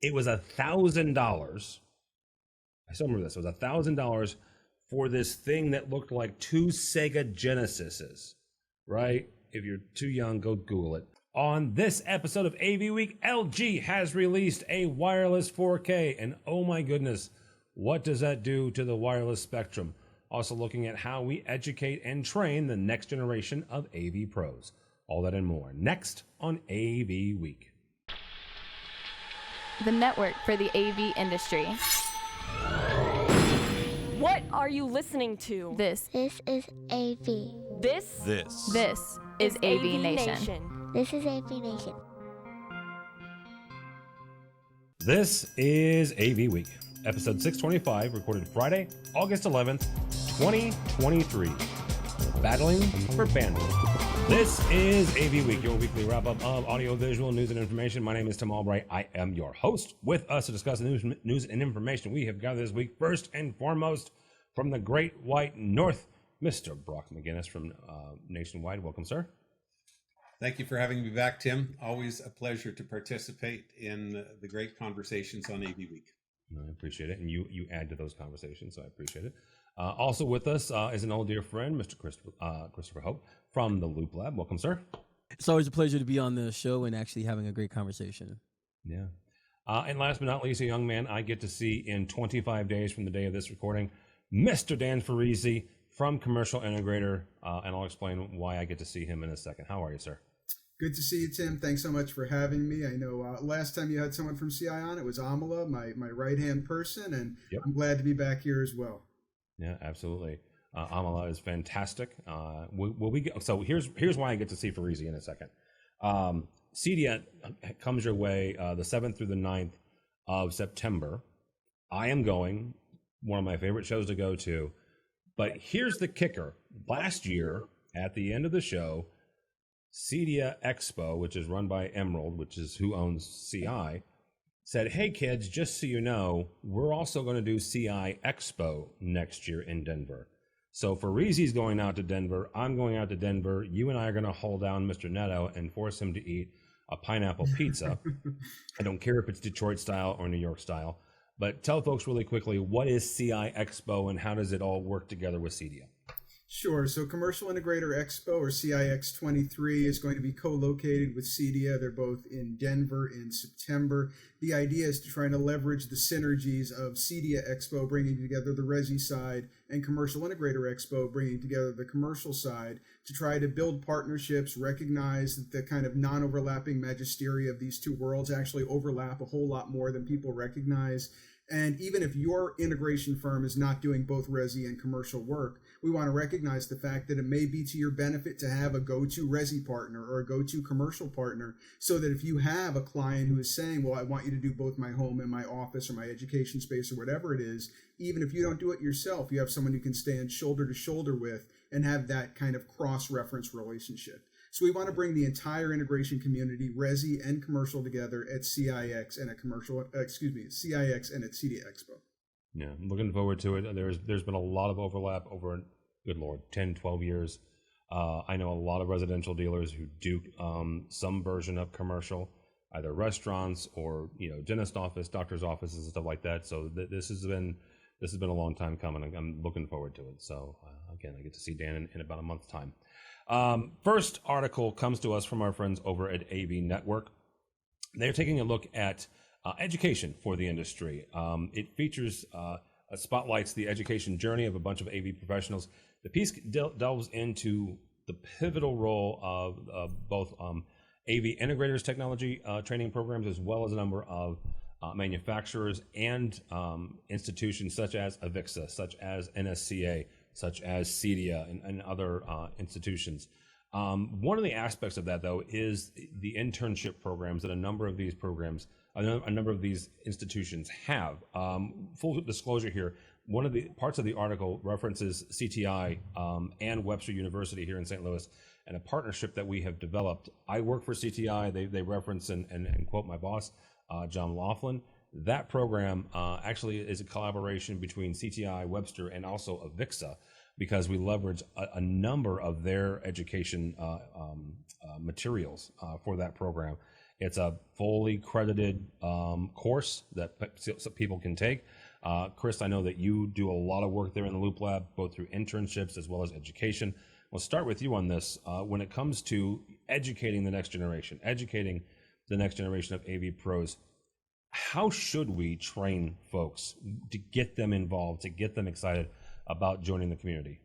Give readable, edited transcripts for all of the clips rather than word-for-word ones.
It was $1,000. I still remember this. It was $1,000 for this thing that looked like two Sega Genesises, right? If you're too young, go Google it. On this episode of AV Week, LG has released a wireless 4K, and oh my goodness, what does that do to the wireless spectrum? Also looking at how we educate and train the next generation of AV pros. All that and more next on AV Week. The network for the AV industry. What are you listening to? This is AV. This is AVNation. This is AVNation. This is AV Week, episode 625, recorded Friday, August 11th, 2023. Battling for bandwidth. This is AV Week, your weekly wrap-up of audio-visual news and information. My name is Tim Albright. I am your host. With us to discuss the news and information we have gathered this week, first and foremost, from the Great White North, Mr. Brock McGinnis from Nationwide. Welcome, sir. Thank you for having me back, Tim. Always a pleasure to participate in the great conversations on AV Week. I appreciate it, and you add to those conversations, so I appreciate it. Also with us is an old dear friend, Mr. Christopher Hope from the Loop Lab. Welcome, sir. It's always a pleasure to be on the show and actually having a great conversation. Yeah. And last but not least, a young man I get to see in 25 days from the day of this recording, Mr. Dan Farisi from Commercial Integrator, and I'll explain why I get to see him in a second. How are you, sir? Good to see you, Tim. Thanks so much for having me. I know last time you had someone from CI on, it was Amala, my right-hand person, and yep. I'm glad to be back here as well. Yeah, absolutely. Amala is fantastic. So here's why I get to see Farisi in a second. CDET comes your way the 7th through the 9th of September. I am going, one of my favorite shows to go to, but here's the kicker. Last year, at the end of the show, CEDIA Expo, which is run by Emerald, which is who owns CI, said, hey kids, just so you know, we're also going to do CI Expo next year in Denver. So Farisi's going out to Denver, I'm going out to Denver, you and I are going to hold down Mr. Netto and force him to eat a pineapple pizza. I don't care if it's Detroit style or New York style, but tell folks really quickly, what is CI Expo and how does it all work together with CEDIA? Sure. So Commercial Integrator Expo, or CIX23, is going to be co-located with CEDIA. They're both in Denver in September. The idea is to try to leverage the synergies of CEDIA Expo, bringing together the Resi side, and Commercial Integrator Expo, bringing together the commercial side, to try to build partnerships, recognize that the kind of non-overlapping magisteria of these two worlds actually overlap a whole lot more than people recognize. And even if your integration firm is not doing both Resi and commercial work, we want to recognize the fact that it may be to your benefit to have a go-to Resi partner or a go-to commercial partner, so that if you have a client who is saying, well, I want you to do both my home and my office or my education space or whatever it is, even if you don't do it yourself, you have someone you can stand shoulder to shoulder with and have that kind of cross-reference relationship. So we want to bring the entire integration community, Resi and commercial, together at CIX and at CIX and at CEDIA Expo. Yeah, I'm looking forward to it. There's been a lot of overlap over, good Lord, 10, 12 years. I know a lot of residential dealers who do some version of commercial, either restaurants or dentist office, doctor's offices, and stuff like that. So this has been a long time coming. I'm looking forward to it. So again, I get to see Dan in about a month's time. First article comes to us from our friends over at AV Network. They're taking a look at education for the industry. It features spotlights the education journey of a bunch of AV professionals. The piece delves into the pivotal role of both AV integrators technology training programs, as well as a number of manufacturers and institutions such as AVIXA, such as NSCA, such as CEDIA and other institutions. One of the aspects of that, though, is the internship programs that a number of these institutions have. Full disclosure here, one of the parts of the article references CTI and Webster University here in St. Louis, and a partnership that we have developed. I work for CTI. They reference and quote my boss, John Laughlin. That program actually is a collaboration between CTI, Webster, and also AVIXA, because we leverage a number of their education materials for that program. It's a fully credited course that people can take. Chris, I know that you do a lot of work there in the Loop Lab, both through internships as well as education. We'll start with you on this. When it comes to educating the next generation of AV pros, how should we train folks to get them involved, to get them excited about joining the community?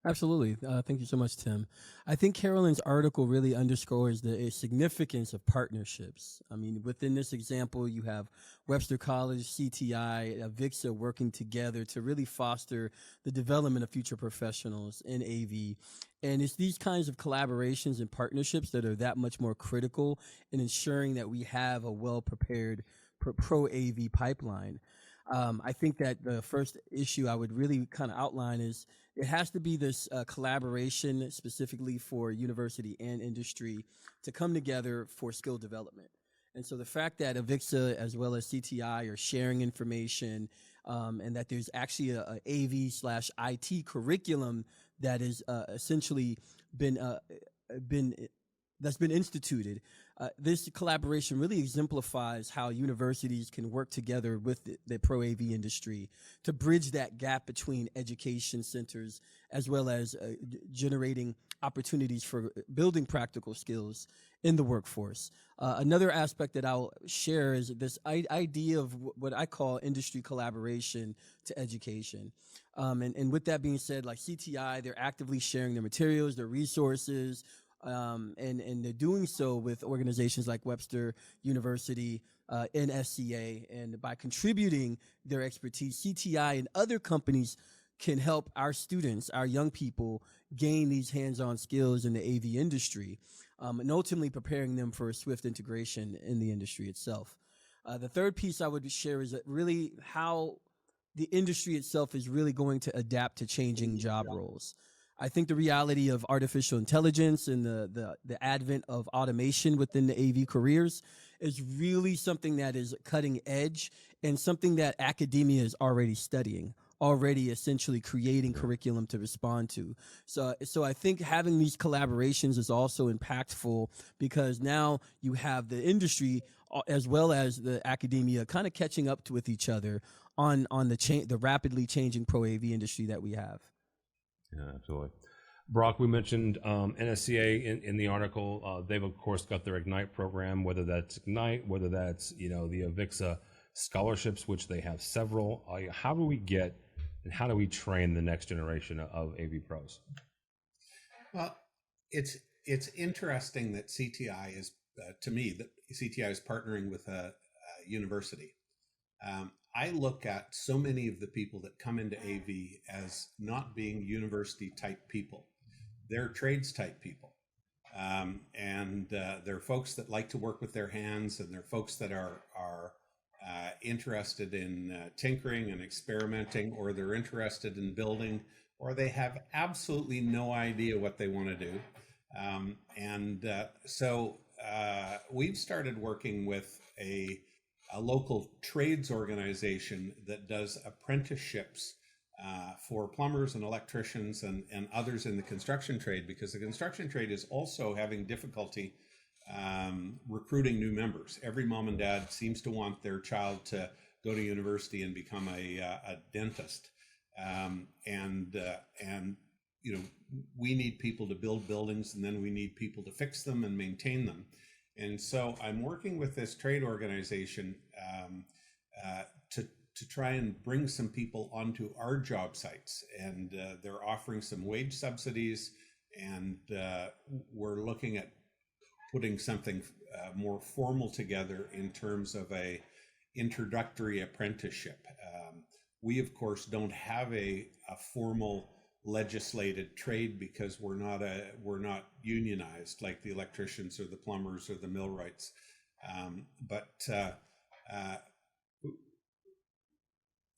Absolutely. Thank you so much, Tim. I think Carolyn's article really underscores the significance of partnerships. I mean, within this example, you have Webster College, CTI, AVIXA working together to really foster the development of future professionals in AV. And it's these kinds of collaborations and partnerships that are that much more critical in ensuring that we have a well-prepared pro AV pipeline. I think that the first issue I would really kind of outline is it has to be this collaboration specifically for university and industry to come together for skill development. And so the fact that AVIXA as well as CTI are sharing information and that there's actually a AV/IT curriculum that is essentially been instituted. This collaboration really exemplifies how universities can work together with the pro AV industry to bridge that gap between education centers as well as generating opportunities for building practical skills in the workforce. Another aspect that I'll share is this idea of what I call industry collaboration to education. And with that being said, like CTI, they're actively sharing their materials, their resources, and they're doing so with organizations like Webster University, NSCA, and by contributing their expertise, CTI and other companies can help our students, our young people, gain these hands-on skills in the AV industry, and ultimately preparing them for a swift integration in the industry itself. The third piece I would share is that really how the industry itself is really going to adapt to changing job roles. I think the reality of artificial intelligence and the advent of automation within the AV careers is really something that is cutting edge and something that academia is already studying, already essentially creating curriculum to respond to. So I think having these collaborations is also impactful because now you have the industry as well as the academia kind of catching up with each other on the rapidly changing pro AV industry that we have. Yeah, absolutely. Brock, we mentioned NSCA in the article. They've, of course, got their Ignite program, whether that's Ignite, whether that's, the AVIXA scholarships, which they have several. How do we get and how do we train the next generation of AV pros? Well, it's interesting that CTI is, to me, that CTI is partnering with a university. I look at so many of the people that come into AV as not being university type people. They're trades type people. And they're folks that like to work with their hands, and they're folks that are interested in tinkering and experimenting, or they're interested in building, or they have absolutely no idea what they want to do. So we've started working with a local trades organization that does apprenticeships for plumbers and electricians and others in the construction trade, because the construction trade is also having difficulty recruiting new members. Every mom and dad seems to want their child to go to university and become a dentist. We need people to build buildings, and then we need people to fix them and maintain them. And so I'm working with this trade organization to try and bring some people onto our job sites, and they're offering some wage subsidies, and we're looking at putting something more formal together in terms of a introductory apprenticeship. We of course don't have a formal legislated trade because we're not unionized like the electricians or the plumbers or the millwrights.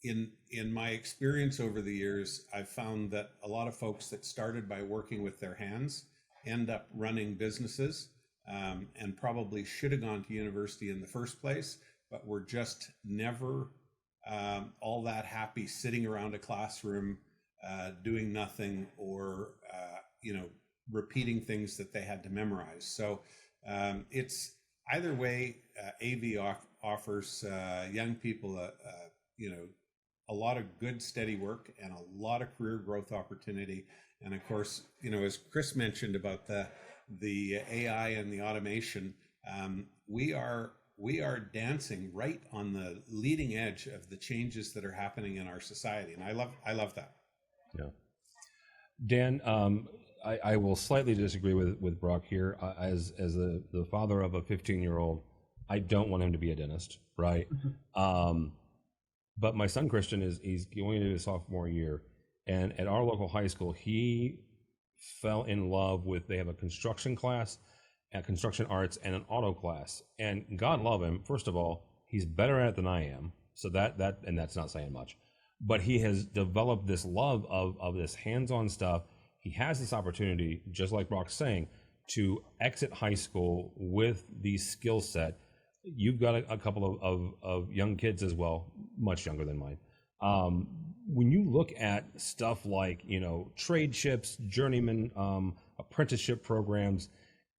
In my experience over the years, I've found that a lot of folks that started by working with their hands end up running businesses, and probably should have gone to university in the first place, but were just never all that happy sitting around a classroom doing nothing, or repeating things that they had to memorize. So either way, offers young people a lot of good, steady work and a lot of career growth opportunity. And of course, as Chris mentioned about the AI and the automation, we are dancing right on the leading edge of the changes that are happening in our society, and I love that. Yeah, Dan, I will slightly disagree with Brock here. As the father of a 15-year-old, I don't want him to be a dentist, right? But my son Christian he's going into his sophomore year, and at our local high school, he fell in love with. They have a construction class, a construction arts, and an auto class. And God love him. First of all, he's better at it than I am. So and that's not saying much. But he has developed this love of this hands-on stuff. He has this opportunity, just like Brock's saying, to exit high school with the skill set. You've got a couple of young kids as well, much younger than mine. When you look at stuff like, tradeships, journeyman, apprenticeship programs,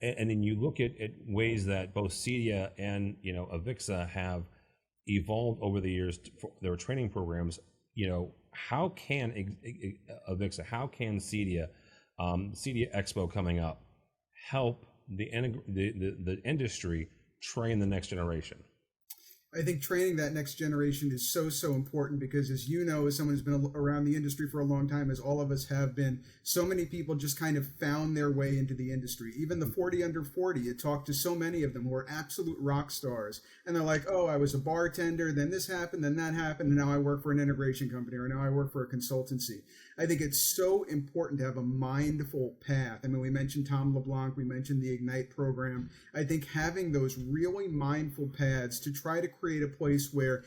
and then you look at ways that both CEDIA and, AVIXA have evolved over the years for their training programs, how can AVIXA, how can CEDIA Expo coming up help the industry train the next generation? I think training that next generation is so important because, as you know, as someone who's been around the industry for a long time, as all of us have been, so many people just kind of found their way into the industry. Even the 40 under 40, you talk to so many of them who are absolute rock stars, and they're like, oh, I was a bartender, then this happened, then that happened, and now I work for an integration company, or now I work for a consultancy. I think it's so important to have a mindful path. I mean, we mentioned Tom LeBlanc, we mentioned the Ignite program. I think having those really mindful paths to try to create a place where,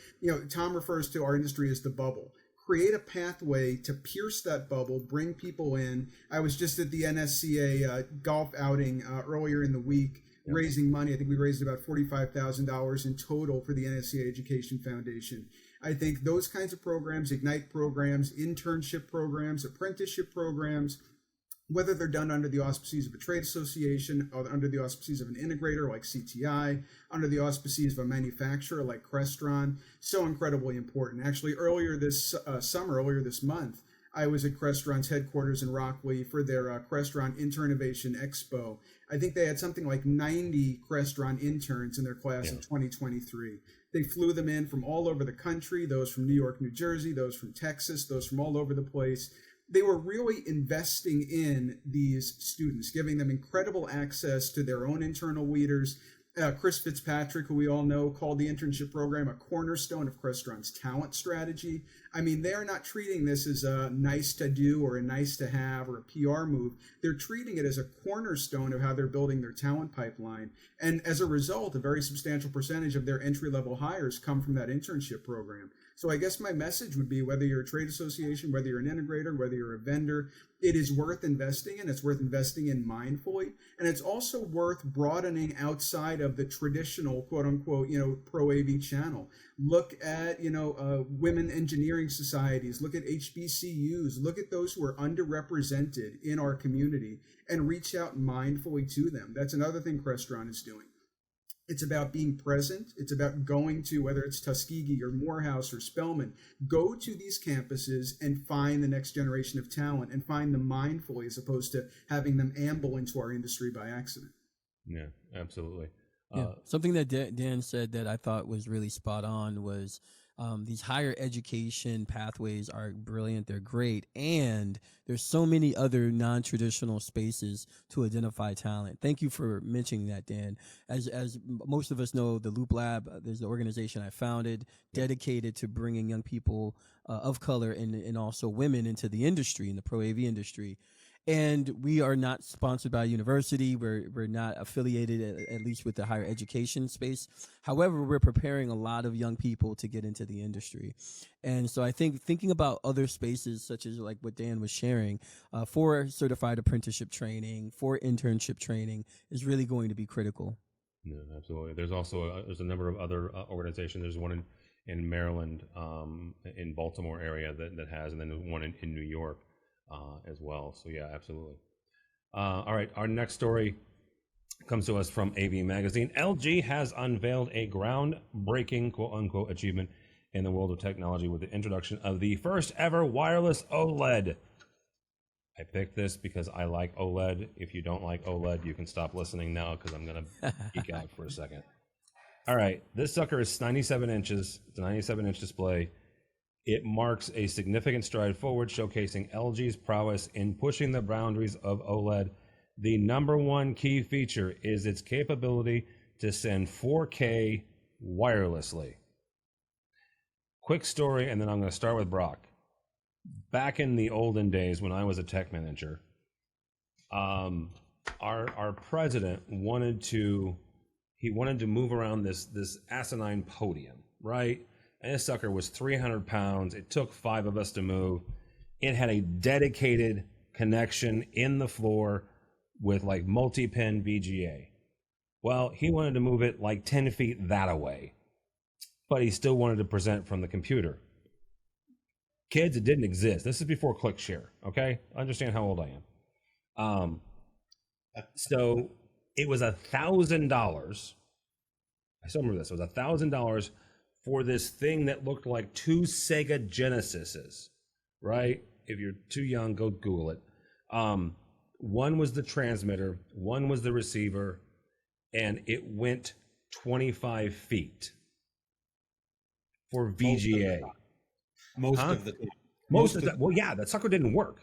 Tom refers to our industry as the bubble. Create a pathway to pierce that bubble, bring people in. I was just at the NSCA golf outing earlier in the week, raising money. I think we raised about $45,000 in total for the NSCA Education Foundation. I think those kinds of programs, Ignite programs, internship programs, apprenticeship programs, whether they're done under the auspices of a trade association, or under the auspices of an integrator like CTI, under the auspices of a manufacturer like Crestron, so incredibly important. Actually, earlier this month, I was at Crestron's headquarters in Rockley for their Crestron Internovation Expo. I think they had something like 90 Crestron interns in their class in 2023. They flew them in from all over the country, those from New York, New Jersey, those from Texas, those from all over the place. They were really investing in these students, giving them incredible access to their own internal leaders. Chris Fitzpatrick, who we all know, called the internship program a cornerstone of Crestron's talent strategy. I mean, they are not treating this as a nice to do or a nice to have or a PR move. They're treating it as a cornerstone of how they're building their talent pipeline. And as a result, a very substantial percentage of their entry-level hires come from that internship program. So I guess my message would be, whether you're a trade association, whether you're an integrator, whether you're a vendor, it is worth investing in. It's worth investing in mindfully. And it's also worth broadening outside of the traditional, quote unquote, pro AV channel. Look at, women engineering societies, look at HBCUs, look at those who are underrepresented in our community and reach out mindfully to them. That's another thing Crestron is doing. It's about being present. It's about going to, whether it's Tuskegee or Morehouse or Spelman, go to these campuses and find the next generation of talent and find them mindfully, as opposed to having them amble into our industry by accident. Yeah, absolutely. Something that Dan said that I thought was really spot on was these higher education pathways are brilliant. They're great. And there's so many other non-traditional spaces to identify talent. Thank you for mentioning that, Dan. As most of us know, the Loop Lab, there's the organization I founded dedicated to bringing young people of color and also women into the industry, in the pro AV industry. And we are not sponsored by a university. We're not affiliated, at least with the higher education space. However, we're preparing a lot of young people to get into the industry. And so I think thinking about other spaces, such as like what Dan was sharing, for certified apprenticeship training, for internship training, is really going to be critical. Yeah, absolutely. There's also there's a number of other organizations. There's one in Maryland, in Baltimore area that has, and then one in New York. As well. So yeah, absolutely. All right, our next story comes to us from AV Magazine. LG has unveiled a groundbreaking, quote unquote, achievement in the world of technology with the introduction of the first ever wireless OLED. I picked this because I like OLED. If you don't like OLED, you can stop listening now because I'm going to geek out for a second. All right, this sucker is 97 inches. It's a 97-inch display. It marks a significant stride forward, showcasing LG's prowess in pushing the boundaries of OLED. The number one key feature is its capability to send 4K wirelessly. Quick story, and then I'm going to start with Brock. Back in the olden days when I was a tech manager, our president wanted to move around this asinine podium, right? And this sucker was 300 pounds. It took 5 of us to move. It had a dedicated connection in the floor with like multi-pin VGA. Well, he wanted to move it like 10 feet that away, but he still wanted to present from the computer. Kids, it didn't exist. This is before ClickShare, okay? Understand how old I am. So it was $1,000. I still remember this. It was $1,000 for this thing that looked like 2 Sega Genesises, right? If you're too young, go Google it. One was the transmitter, one was the receiver, and it went 25 feet for VGA. Most of the time. Most of the well, yeah, that sucker didn't work,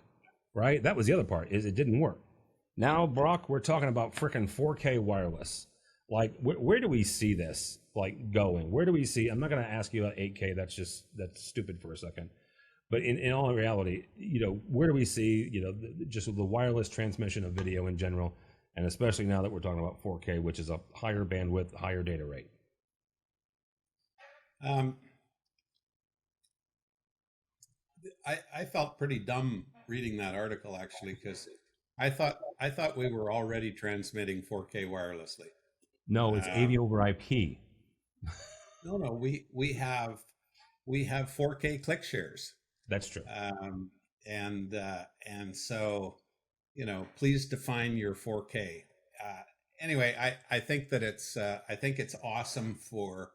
right? That was the other part, is it didn't work. Now, Brock, we're talking about freaking 4K wireless. Like, where do we see this, like, going? Where do we see, I'm not going to ask you about 8K, that's stupid for a second. But in all reality, you know, where do we see, you know, just the wireless transmission of video in general, and especially now that we're talking about 4K, which is a higher bandwidth, higher data rate? I felt pretty dumb reading that article, actually, because I thought we were already transmitting 4K wirelessly. No, it's AV over IP. No, we have 4K click shares. That's true. And so, you know, please define your 4K. Anyway, I think that it's awesome for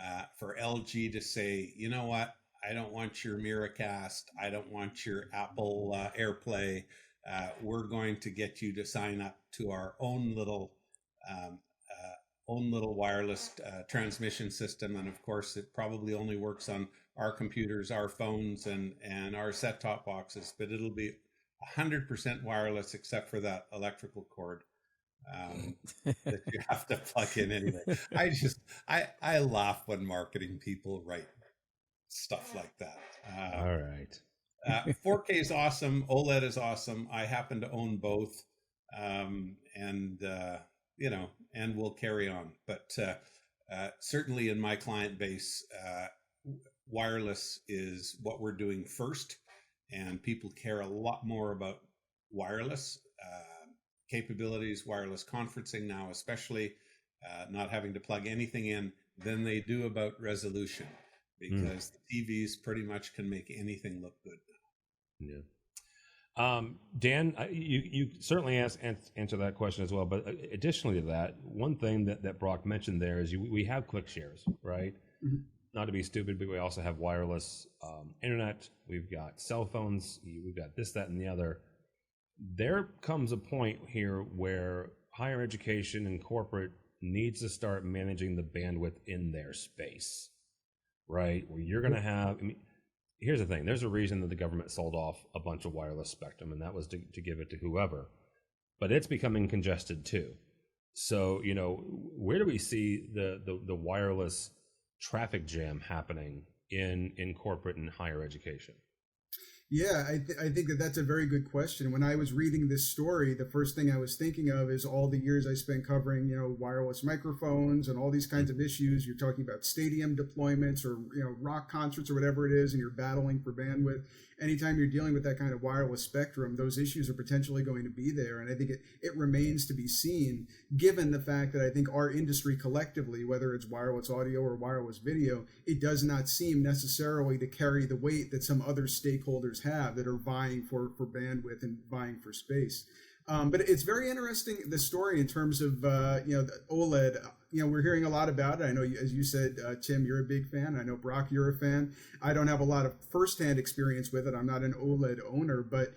LG to say, you know what, I don't want your Miracast, I don't want your Apple AirPlay. We're going to get you to sign up to our own little wireless transmission system, and of course, it probably only works on our computers, our phones, and our set-top boxes. But it'll be 100% wireless, except for that electrical cord that you have to plug in anyway. I laugh when marketing people write stuff like that. All right. 4K is awesome. OLED is awesome. I happen to own both, you know, and we'll carry on. But certainly in my client base, wireless is what we're doing first, and people care a lot more about wireless capabilities, wireless conferencing now, especially not having to plug anything in, than they do about resolution, because the TVs pretty much can make anything look good now. Yeah. Dan, you certainly answer that question as well. But additionally to that, one thing that Brock mentioned there is we have click shares, right? Mm-hmm. Not to be stupid, but we also have wireless internet. We've got cell phones. We've got this, that, and the other. There comes a point here where higher education and corporate needs to start managing the bandwidth in their space, right? Where you're going to have, I mean, here's the thing. There's a reason that the government sold off a bunch of wireless spectrum, and that was to give it to whoever. But it's becoming congested too. So, you know, where do we see the wireless traffic jam happening in corporate and higher education? Yeah, I think that's a very good question. When I was reading this story, the first thing I was thinking of is all the years I spent covering, you know, wireless microphones and all these kinds of issues. You're talking about stadium deployments or, you know, rock concerts or whatever it is, and you're battling for bandwidth. Anytime you're dealing with that kind of wireless spectrum, those issues are potentially going to be there. And I think it remains to be seen, given the fact that I think our industry collectively, whether it's wireless audio or wireless video, it does not seem necessarily to carry the weight that some other stakeholders have that are vying for bandwidth and vying for space. But it's very interesting, the story in terms of the OLED. We're hearing a lot about it. I know, as you said, Tim, you're a big fan. I know, Brock, you're a fan. I don't have a lot of firsthand experience with it. I'm not an OLED owner, but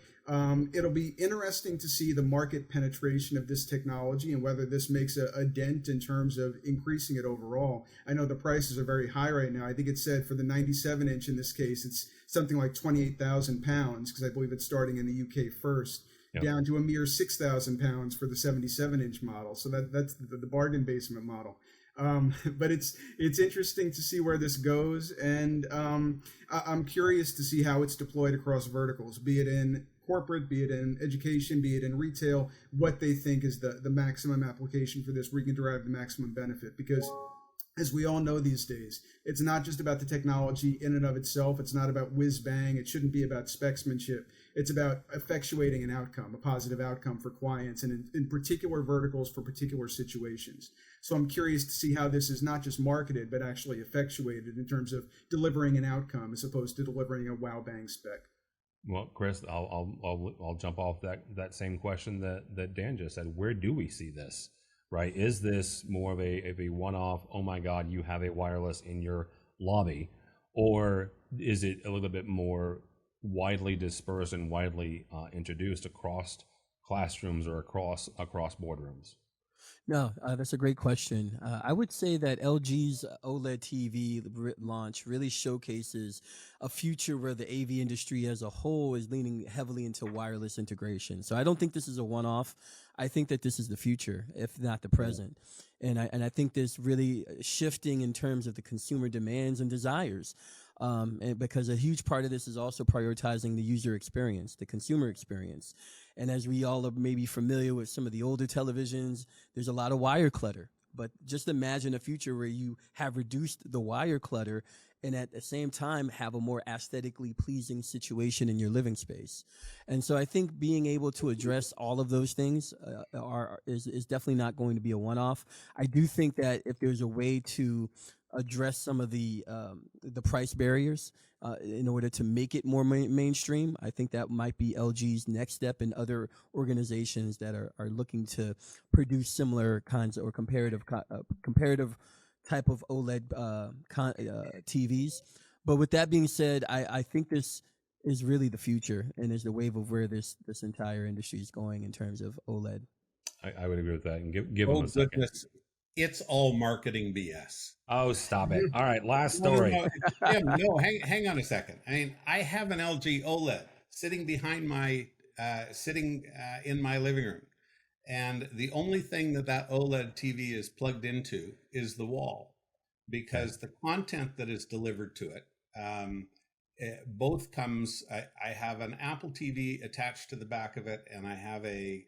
it'll be interesting to see the market penetration of this technology and whether this makes a dent in terms of increasing it overall. I know the prices are very high right now. I think it said for the 97-inch in this case, it's something like £28,000 because I believe it's starting in the UK first. Yep. Down to a mere £6,000 for the 77-inch model. So that's the bargain basement model. But it's interesting to see where this goes, and I'm curious to see how it's deployed across verticals, be it in corporate, be it in education, be it in retail, what they think is the maximum application for this, where you can derive the maximum benefit. Because as we all know these days, it's not just about the technology in and of itself. It's not about whiz bang. It shouldn't be about specsmanship. It's about effectuating an outcome, a positive outcome for clients, and in particular verticals for particular situations. So I'm curious to see how this is not just marketed, but actually effectuated in terms of delivering an outcome as opposed to delivering a wow bang spec. Well, Chris, I'll jump off that same question that Dan just said. Where do we see this? Right? Is this more of a one-off, oh my God, you have a wireless in your lobby? Or is it a little bit more widely dispersed and widely introduced across classrooms or across boardrooms? No, that's a great question. I would say that LG's OLED TV launch really showcases a future where the AV industry as a whole is leaning heavily into wireless integration. So I don't think this is a one-off. I think that this is the future, if not the present. And I think this really shifting in terms of the consumer demands and desires. And because a huge part of this is also prioritizing the user experience, the consumer experience. And as we all are maybe familiar with some of the older televisions, there's a lot of wire clutter. But just imagine a future where you have reduced the wire clutter and at the same time have a more aesthetically pleasing situation in your living space. And so I think being able to address all of those things is definitely not going to be a one-off. I do think that if there's a way to address some of the price barriers in order to make it more mainstream, I think that might be LG's next step, and other organizations that are looking to produce similar kinds or comparative type of OLED TVs. But with that being said, I think this is really the future and is the wave of where this entire industry is going in terms of OLED. I would agree with that. And give them a second. Goodness. It's all marketing BS. Oh, stop it. All right, last story. No, hang on a second. I mean, I have an LG OLED sitting behind my, in my living room. And the only thing that OLED TV is plugged into is the wall, because the content that is delivered to it, both comes, I have an Apple TV attached to the back of it, and I have an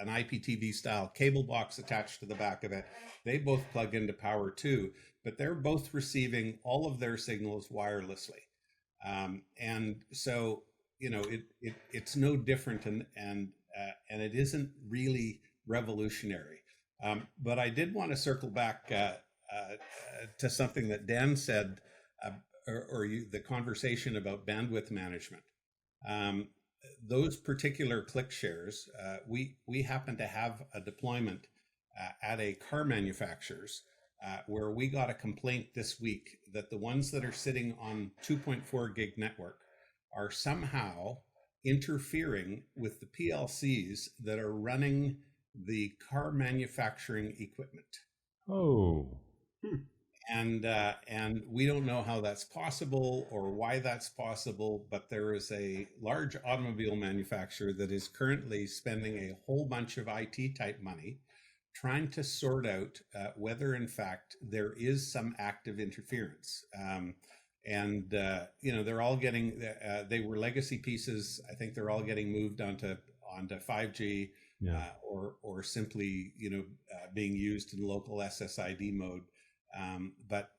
IPTV style cable box attached to the back of it. They both plug into power too, but they're both receiving all of their signals wirelessly. And so, it's no different, and it isn't really revolutionary. But I did want to circle back to something that Dan said, the conversation about bandwidth management. Those particular click shares, we happen to have a deployment at a car manufacturer's where we got a complaint this week that the ones that are sitting on 2.4 gig network are somehow interfering with the PLCs that are running the car manufacturing equipment. Oh. And we don't know how that's possible or why that's possible, but there is a large automobile manufacturer that is currently spending a whole bunch of IT type money trying to sort out whether in fact there is some active interference. They're all getting, they were legacy pieces. I think they're all getting moved onto 5G, or simply, being used in local SSID mode. But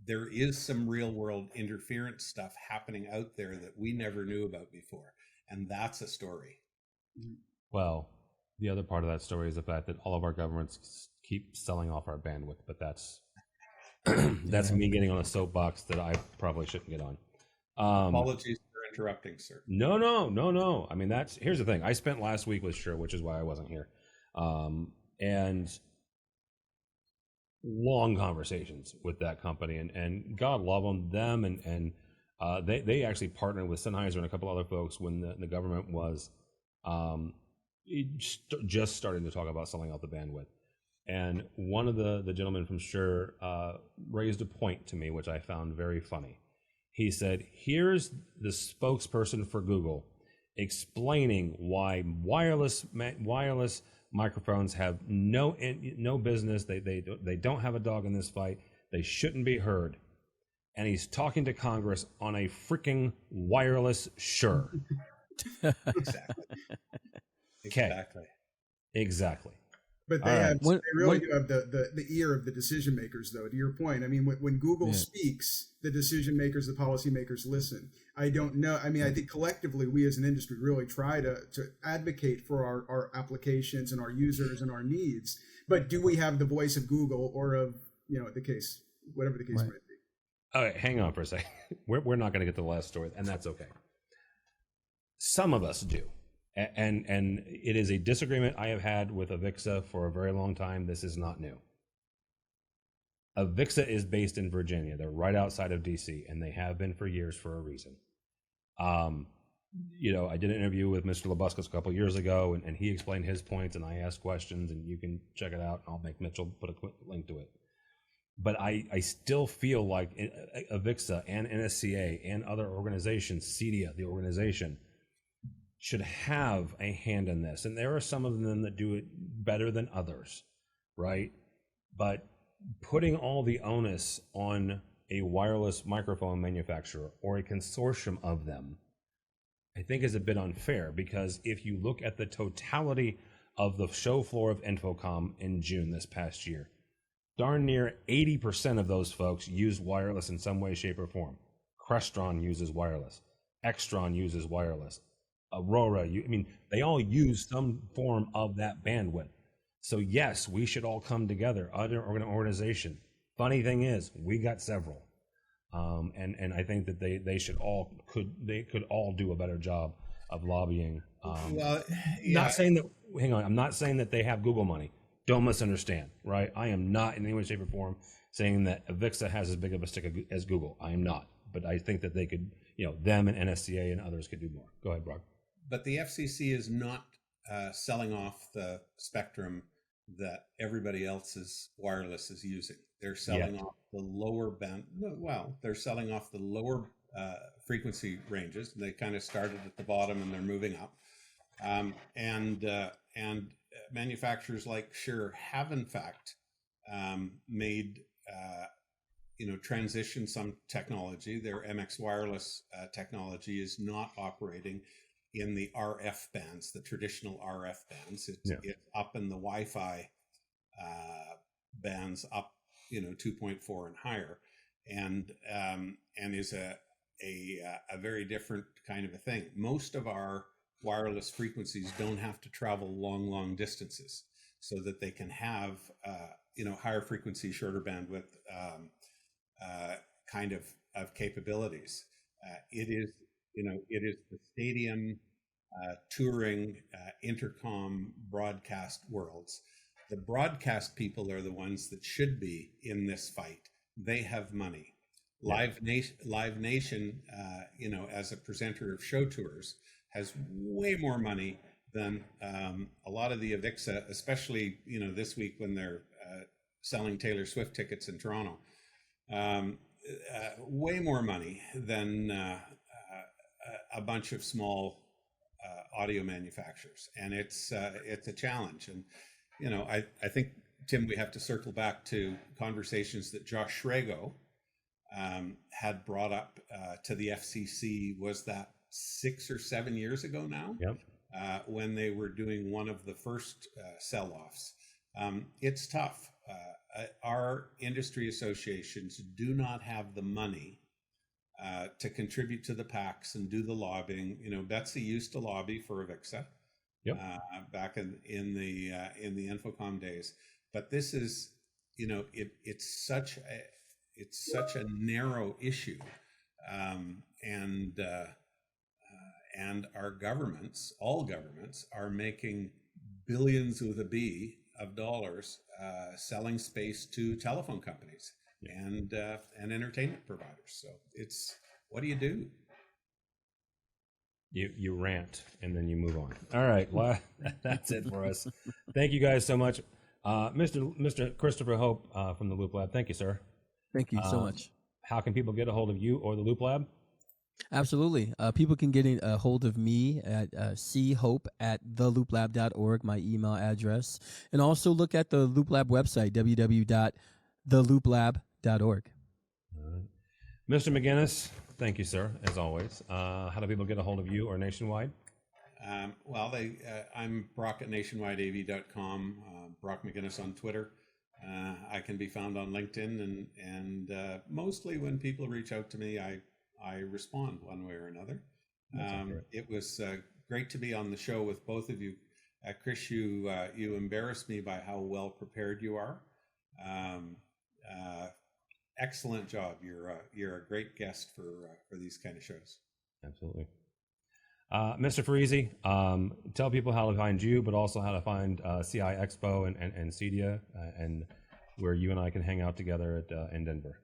there is some real world interference stuff happening out there that we never knew about before. And that's a story. Well, the other part of that story is the fact that all of our governments keep selling off our bandwidth, but that's me getting on a soapbox that I probably shouldn't get on. Apologies for interrupting, sir. No. I mean, here's the thing. I spent last week with Sure, which is why I wasn't here. And long conversations with that company, and God love them. And they actually partnered with Sennheiser and a couple other folks when the government was just starting to talk about selling out the bandwidth. And one of the gentlemen from Sure raised a point to me, which I found very funny. He said, here's the spokesperson for Google explaining why wireless microphones have no business. They don't have a dog in this fight. They shouldn't be heard. And he's talking to Congress on a freaking wireless Sure. Exactly. Exactly. But they really do have the ear of the decision makers, though. To your point, I mean, when Google speaks, the decision makers, the policymakers listen. I don't know. I mean, I think collectively, we as an industry really try to advocate for our applications and our users and our needs. But do we have the voice of Google or of, the case, whatever the case might be? All right, hang on for a second. We're not going to get to the last story, and that's okay. Some of us do. And it is a disagreement I have had with AVIXA for a very long time. This is not new. AVIXA is based in Virginia. They're right outside of DC, and they have been for years for a reason. I did an interview with Mr. Labuscus a couple of years ago, and he explained his points, and I asked questions, and you can check it out. I'll make Mitchell put a quick link to it. But I still feel like AVIXA and NSCA and other organizations, CEDIA, the organization, should have a hand in this. And there are some of them that do it better than others, right? But putting all the onus on a wireless microphone manufacturer or a consortium of them, I think is a bit unfair, because if you look at the totality of the show floor of Infocom in June this past year, darn near 80% of those folks use wireless in some way, shape, or form. Crestron uses wireless. Extron uses wireless. Aurora, they all use some form of that bandwidth. So yes, we should all come together, other organization. Funny thing is, we got several, and I think that they could all do a better job of lobbying. Not saying that. Hang on, I'm not saying that they have Google money. Don't misunderstand, right? I am not in any way, shape, or form saying that AVIXA has as big of a stick as Google. I am not, but I think that they could, them and NSCA and others could do more. Go ahead, Brock. But the FCC is not selling off the spectrum that everybody else's wireless is using. They're selling off the lower band. Well, they're selling off the lower frequency ranges. They kind of started at the bottom and they're moving up. And manufacturers like Shure have in fact made transition some technology. Their MX wireless technology is not operating in the RF bands, the traditional RF bands. It's up in the Wi-Fi bands, up 2.4 and higher, and is a very different kind of a thing. Most of our wireless frequencies don't have to travel long distances, so that they can have higher frequency, shorter bandwidth kind of capabilities. It is the stadium, touring, intercom, broadcast worlds. The broadcast people are the ones that should be in this fight. They have money. Live Nation, as a presenter of show tours, has way more money than a lot of the AVIXA, especially this week when they're selling Taylor Swift tickets in Toronto. Way more money than a bunch of small audio manufacturers, and it's a challenge. And I think, Tim, we have to circle back to conversations that Josh Schrago had brought up to the FCC. Was that 6 or 7 years ago now? Yep. When they were doing one of the first sell-offs. It's tough. Our industry associations do not have the money to contribute to the PACs and do the lobbying. Betsy used to lobby for AVIXA back in the Infocom days. But this is, it's such a narrow issue, and And our governments, all governments, are making billions with a B of dollars selling space to telephone companies and entertainment providers. So it's, what do you do? You rant and then you move on. All right, well, that's it for us. Thank you guys so much, Mr. Christopher Hope from the Loop Lab. Thank you, sir. Thank you so much. How can people get a hold of you or the Loop Lab? Absolutely. People can get a hold of me at chope@thelooplab.org, my email address, and also look at the Loop Lab website, www.thelooplab.org. All right. Mr. McGinnis, thank you, sir, as always. How do people get a hold of you or Nationwide? Well, I'm Brock at nationwideav.com, Brock McGinnis on Twitter. I can be found on LinkedIn, and mostly when people reach out to me, I respond one way or another. It was great to be on the show with both of you. Chris, you embarrassed me by how well prepared you are. Excellent job. You're a great guest for these kind of shows. Absolutely. Mr. Farisi, tell people how to find you, but also how to find CI Expo and CEDIA, and where you and I can hang out together in Denver.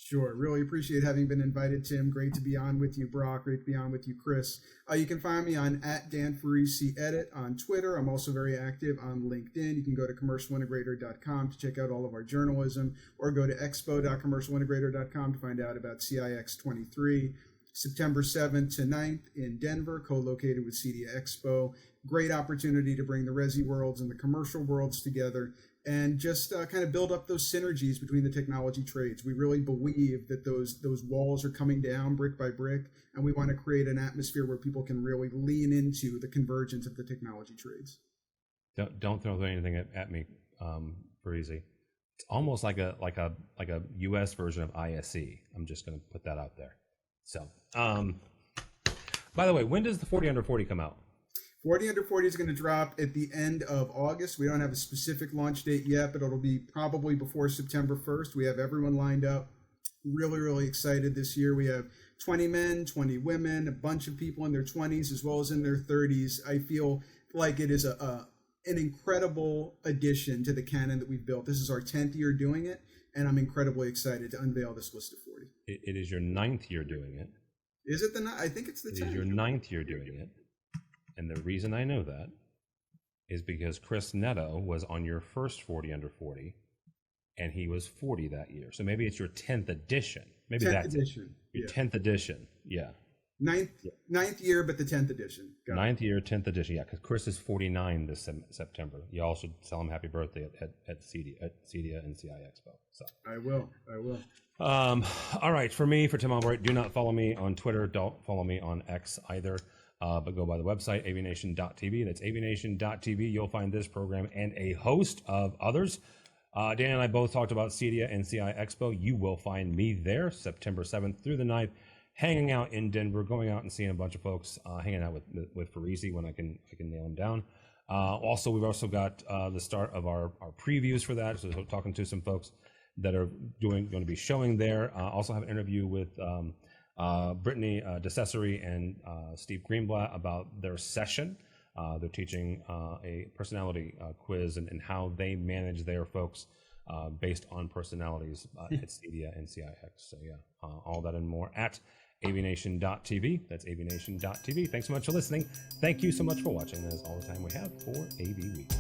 Sure. Really appreciate having been invited, Tim. Great to be on with you, Brock. Great to be on with you, Chris. You can find me on @DanFarisiEdit on Twitter. I'm also very active on LinkedIn. You can go to commercialintegrator.com to check out all of our journalism, or go to expo.commercialintegrator.com to find out about CIX23. September 7th to 9th in Denver, co-located with CEDIA Expo. Great opportunity to bring the Resi worlds and the commercial worlds together, and just kind of build up those synergies between the technology trades. We really believe that those walls are coming down brick by brick, and we want to create an atmosphere where people can really lean into the convergence of the technology trades. Don't throw anything at me, for easy. It's almost like a US version of ISE. I'm just going to put that out there. So, by the way, when does the 40 under 40 come out? 40 under 40 is going to drop at the end of August. We don't have a specific launch date yet, but it'll be probably before September 1st. We have everyone lined up. Really, really excited this year. We have 20 men, 20 women, a bunch of people in their 20s as well as in their 30s. I feel like it is an incredible addition to the canon that we've built. This is our 10th year doing it, and I'm incredibly exciid to unveil this list of 40. It is your 9th year doing it. Is it I think it's the 10th. It is your 9th year doing it. And the reason I know that is because Chris Netto was on your first 40 under 40, and he was 40 that year. So maybe it's your 10th edition. Maybe 10th that's edition. your 10th edition. Yeah. Ninth year, but the 10th edition. Got 9th year, 10th edition. Yeah, because Chris is 49 this September. You all should tell him happy birthday at CEDIA and CI Expo. So I will. All right. For me, for Tim Albright, do not follow me on Twitter. Don't follow me on X either. But go by the website, AVNation.tv. That's AVNation.tv. You'll find this program and a host of others. Dan and I both talked about CEDIA and CI Expo. You will find me there September 7th through the 9th, hanging out in Denver, going out and seeing a bunch of folks, hanging out with Farisi when I can nail him down. Also, we've also got the start of our previews for that. So talking to some folks that are going to be showing there. Also have an interview with Brittany DeCesare and Steve Greenblatt about their session. They're teaching a personality quiz and how they manage their folks based on personalities at CEDIA and CIX. So yeah, all that and more at AVNation.tv. That's AVNation.tv. Thanks so much for listening. Thank you so much for watching. That is all the time we have for AV Week.